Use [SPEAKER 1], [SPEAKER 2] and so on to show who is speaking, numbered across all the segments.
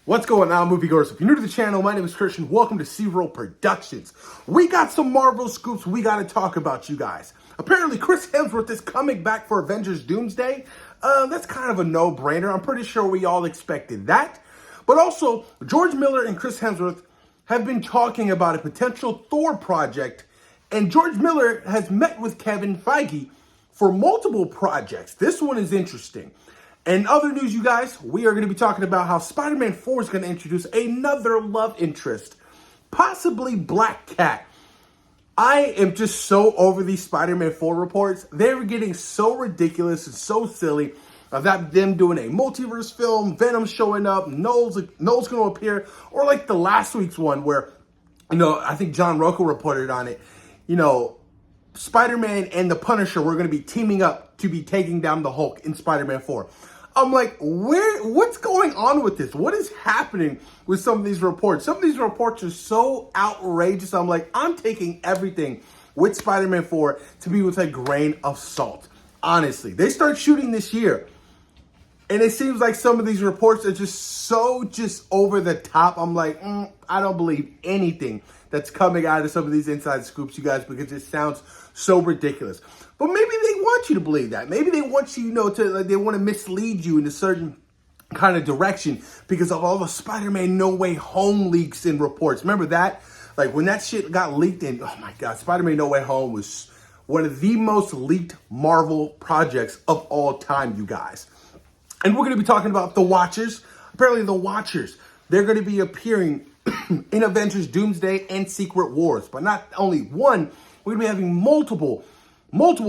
[SPEAKER 1] What's going on, moviegoers? If you're new to the channel, my name is Christian. Welcome to C-Roll Productions. We got some Marvel scoops we got to talk about, you guys. Apparently, Chris Hemsworth is coming back for Avengers Doomsday. That's kind of a no-brainer. I'm pretty sure we all expected that. But also, George Miller and Chris Hemsworth have been talking about a potential Thor project, and George Miller has met with Kevin Feige for multiple projects. This one is interesting. And other news, you guys, we are going to be talking about how Spider-Man 4 is going to introduce another love interest, possibly Black Cat. I am just so over these Spider-Man 4 reports. They're getting so ridiculous and so silly of that them doing a multiverse film, Venom showing up, Noel's going to appear, or like the last week's one where, I think John Rocco reported on it, Spider-Man and the Punisher were going to be teaming up to be taking down the Hulk in Spider-Man 4. I'm like, what's going on with this? What is happening with some of these reports? Some of these reports are so outrageous. I'm like, I'm taking everything with Spider-Man 4 to be with a grain of salt. Honestly, they start shooting this year. And it seems like some of these reports are just over the top. I'm like, I don't believe anything that's coming out of some of these inside scoops, you guys, because it sounds so ridiculous. But maybe they want you to believe that. Maybe they want you, they want to mislead you in a certain kind of direction because of all the Spider-Man No Way Home leaks and reports. Remember that? Like when that shit got leaked and, oh my God, Spider-Man No Way Home was one of the most leaked Marvel projects of all time, you guys. And we're going to be talking about The Watchers. Apparently The Watchers, they're going to be appearing in Avengers Doomsday and Secret Wars. But not only one, we're going to be having multiple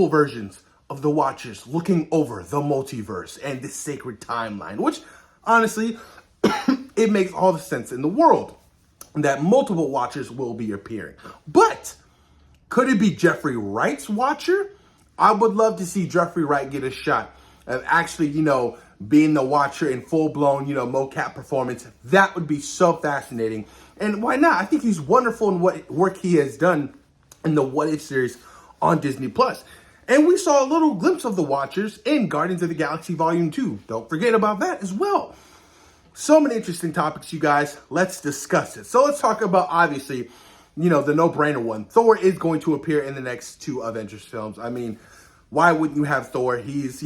[SPEAKER 1] versions of The Watchers looking over the multiverse and the sacred timeline, which honestly, it makes all the sense in the world that multiple Watchers will be appearing. But could it be Jeffrey Wright's Watcher? I would love to see Jeffrey Wright get a shot of actually, being the Watcher in full-blown, mocap performance. That would be so fascinating. And why not? I think he's wonderful in what work he has done in the What If series on Disney+. And we saw a little glimpse of the Watchers in Guardians of the Galaxy Volume 2. Don't forget about that as well. So many interesting topics, you guys. Let's discuss it. So let's talk about, obviously, the no-brainer one. Thor is going to appear in the next two Avengers films. I mean, why wouldn't you have Thor? He's,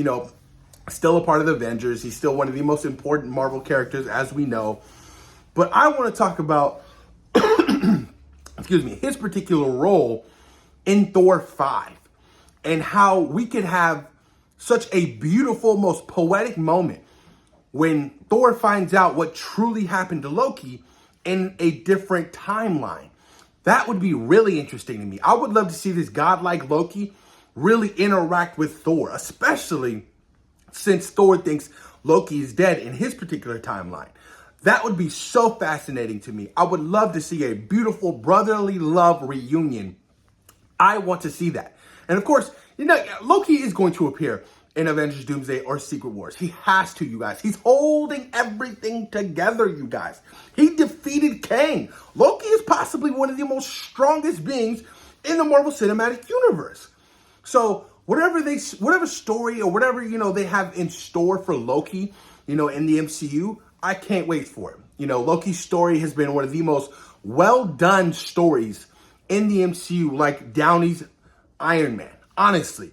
[SPEAKER 1] still a part of the Avengers. He's still one of the most important Marvel characters, as we know. But I want to talk about, his particular role in Thor 5 and how we could have such a beautiful, most poetic moment when Thor finds out what truly happened to Loki in a different timeline. That would be really interesting to me. I would love to see this godlike Loki really interact with Thor, especially since Thor thinks Loki is dead in his particular timeline. That would be so fascinating to me. I would love to see a beautiful brotherly love reunion. I want to see that. And of course, Loki is going to appear in Avengers Doomsday or Secret Wars. He has to, you guys. He's holding everything together, you guys. He defeated Kang. Loki is possibly one of the most strongest beings in the Marvel Cinematic Universe. So whatever story or whatever, they have in store for Loki, in the MCU, I can't wait for it. Loki's story has been one of the most well-done stories in the MCU, like Downey's Iron Man. Honestly,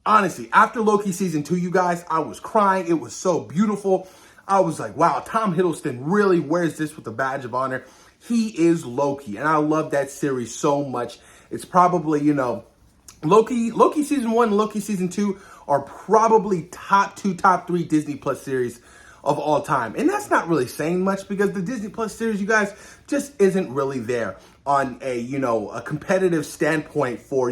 [SPEAKER 1] after Loki season 2, you guys, I was crying. It was so beautiful. I was like, wow, Tom Hiddleston really wears this with a badge of honor. He is Loki, and I love that series so much. It's probably, Loki season 1 and Loki season 2 are probably top 2, top 3 Disney Plus series of all time. And that's not really saying much because the Disney Plus series, you guys, just isn't really there on a competitive standpoint for,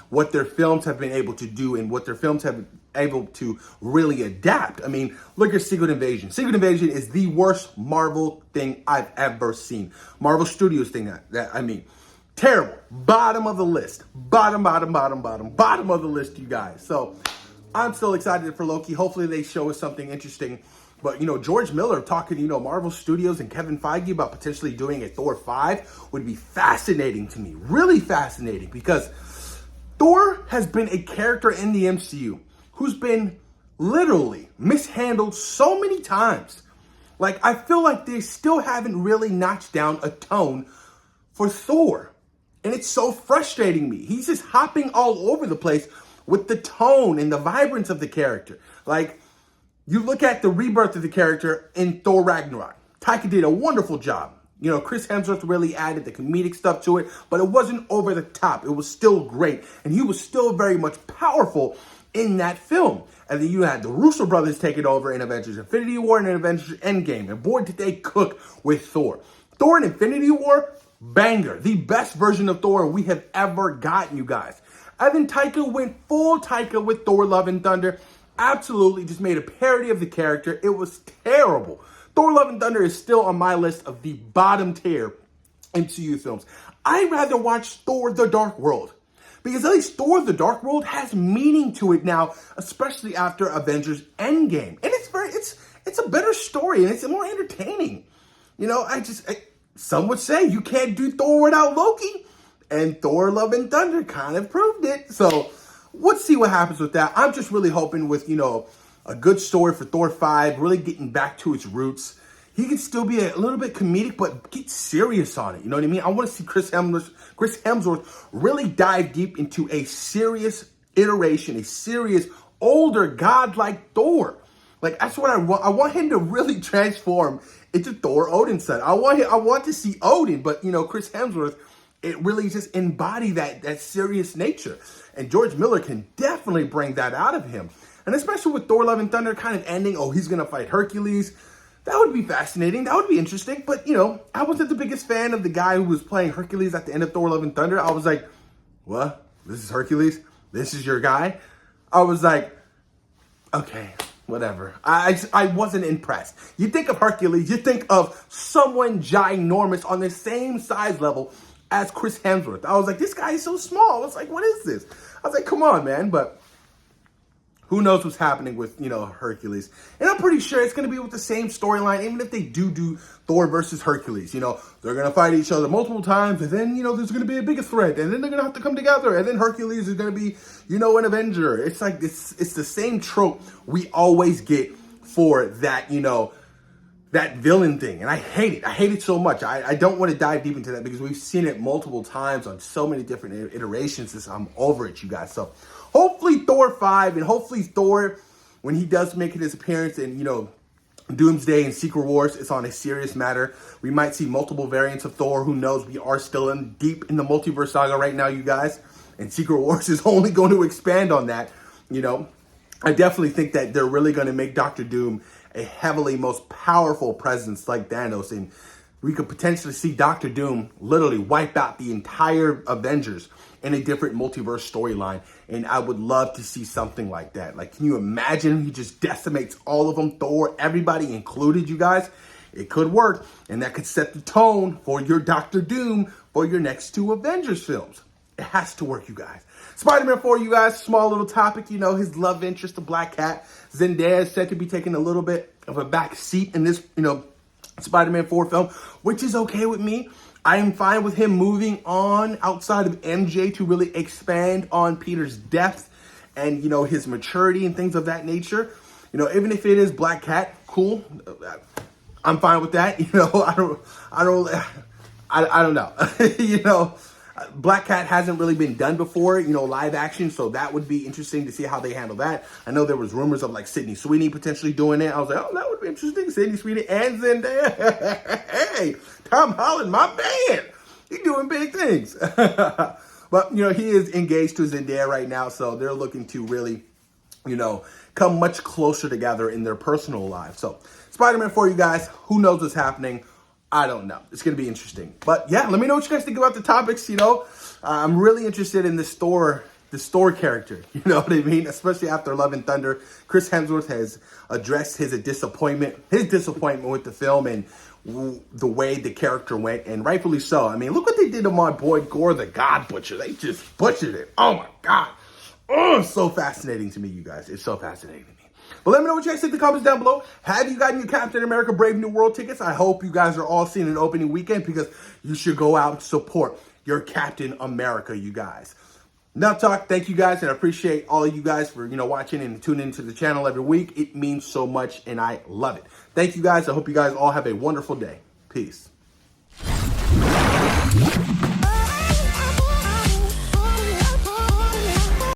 [SPEAKER 1] what their films have been able to do and what their films have been able to really adapt. I mean, look at Secret Invasion. Secret Invasion is the worst Marvel thing I've ever seen. Marvel Studios thing terrible. Bottom of the list. Bottom of the list, you guys. So I'm still excited for Loki. Hopefully they show us something interesting. But, George Miller talking, Marvel Studios and Kevin Feige about potentially doing a Thor 5 would be fascinating to me. Really fascinating because Thor has been a character in the MCU who's been literally mishandled so many times Like, I feel like they still haven't really notched down a tone for Thor. And it's so frustrating me. He's just hopping all over the place with the tone and the vibrance of the character. Like, you look at the rebirth of the character in Thor Ragnarok. Taika did a wonderful job. You know, Chris Hemsworth really added the comedic stuff to it, but it wasn't over the top. It was still great. And he was still very much powerful in that film. And then you had the Russo brothers take it over in Avengers Infinity War and in Avengers Endgame. And boy, did they cook with Thor. Thor in Infinity War, banger. The best version of Thor we have ever gotten, you guys. And then Taika went full Taika with Thor Love and Thunder. Absolutely just made a parody of the character. It was terrible. Thor Love and Thunder is still on my list of the bottom tier MCU films. I'd rather watch Thor The Dark World. Because at least Thor The Dark World has meaning to it now, especially after Avengers Endgame. And it's a better story and it's more entertaining. You know, some would say you can't do Thor without Loki. And Thor Love and Thunder kind of proved it. So let's see what happens with that. I'm just really hoping with, a good story for Thor 5, really getting back to its roots. He could still be a little bit comedic, but get serious on it. You know what I mean? I want to see Chris Hemsworth really dive deep into a serious iteration, a serious, older, godlike Thor. Like, that's what I want. I want him to really transform into Thor Odin's son. I want to see Odin, but, Chris Hemsworth, it really just embody that serious nature. And George Miller can definitely bring that out of him. And especially with Thor Love and Thunder kind of ending, he's going to fight Hercules. That would be fascinating. That would be interesting. But, I wasn't the biggest fan of the guy who was playing Hercules at the end of Thor Love and Thunder. I was like, what? This is Hercules? This is your guy? I was like, okay, whatever. I wasn't impressed. You think of Hercules, you think of someone ginormous on the same size level as Chris Hemsworth. I was like, this guy is so small. I was like, what is this? I was like, come on, man. But who knows what's happening with, Hercules. And I'm pretty sure it's going to be with the same storyline, even if they do Thor versus Hercules. They're going to fight each other multiple times, and then, there's going to be a bigger threat, and then they're going to have to come together, and then Hercules is going to be, an Avenger. It's like, it's the same trope we always get for that, that villain thing. And I hate it. I hate it so much. I don't want to dive deep into that because we've seen it multiple times on so many different iterations. I'm over it, you guys. So hopefully Thor 5 and hopefully Thor, when he does make his appearance in, Doomsday and Secret Wars, it's on a serious matter. We might see multiple variants of Thor. Who knows? We are still deep in the multiverse saga right now, you guys. And Secret Wars is only going to expand on that. I definitely think that they're really going to make Doctor Doom a heavily most powerful presence like Thanos. And we could potentially see Doctor Doom literally wipe out the entire Avengers in a different multiverse storyline. And I would love to see something like that. Like, can you imagine he just decimates all of them, Thor, everybody included, you guys? It could work. And that could set the tone for your Doctor Doom for your next 2 Avengers films. It has to work, you guys. Spider-Man 4, you guys, small little topic. His love interest, the Black Cat. Zendaya is said to be taking a little bit of a back seat in this, Spider-Man 4 film, which is okay with me. I am fine with him moving on outside of MJ to really expand on Peter's depth and, his maturity and things of that nature. Even if it is Black Cat, cool. I'm fine with that. I don't know. Black Cat hasn't really been done before, live action. So that would be interesting to see how they handle that. I know there was rumors of like Sydney Sweeney potentially doing it. I was like, that would be interesting. Sydney Sweeney and Zendaya. Hey, Tom Holland, my man. He's doing big things. But, he is engaged to Zendaya right now. So they're looking to really, come much closer together in their personal lives. So Spider-Man 4, you guys, who knows what's happening? I don't know. It's going to be interesting. But yeah, let me know what you guys think about the topics, I'm really interested in this Thor character, you know what I mean? Especially after Love and Thunder. Chris Hemsworth has addressed his disappointment with the film and the way the character went, and rightfully so. I mean, look what they did to my boy Gore the God Butcher. They just butchered it. Oh my God. Oh, it's so fascinating to me, you guys. It's so fascinating to me. But let me know what you guys think in the comments down below. Have you gotten your Captain America Brave New World tickets? I hope you guys are all seeing an opening weekend because you should go out and support your Captain America, you guys. Now talk, thank you guys, and I appreciate all of you guys for, watching and tuning into the channel every week. It means so much, and I love it. Thank you guys. I hope you guys all have a wonderful day. Peace.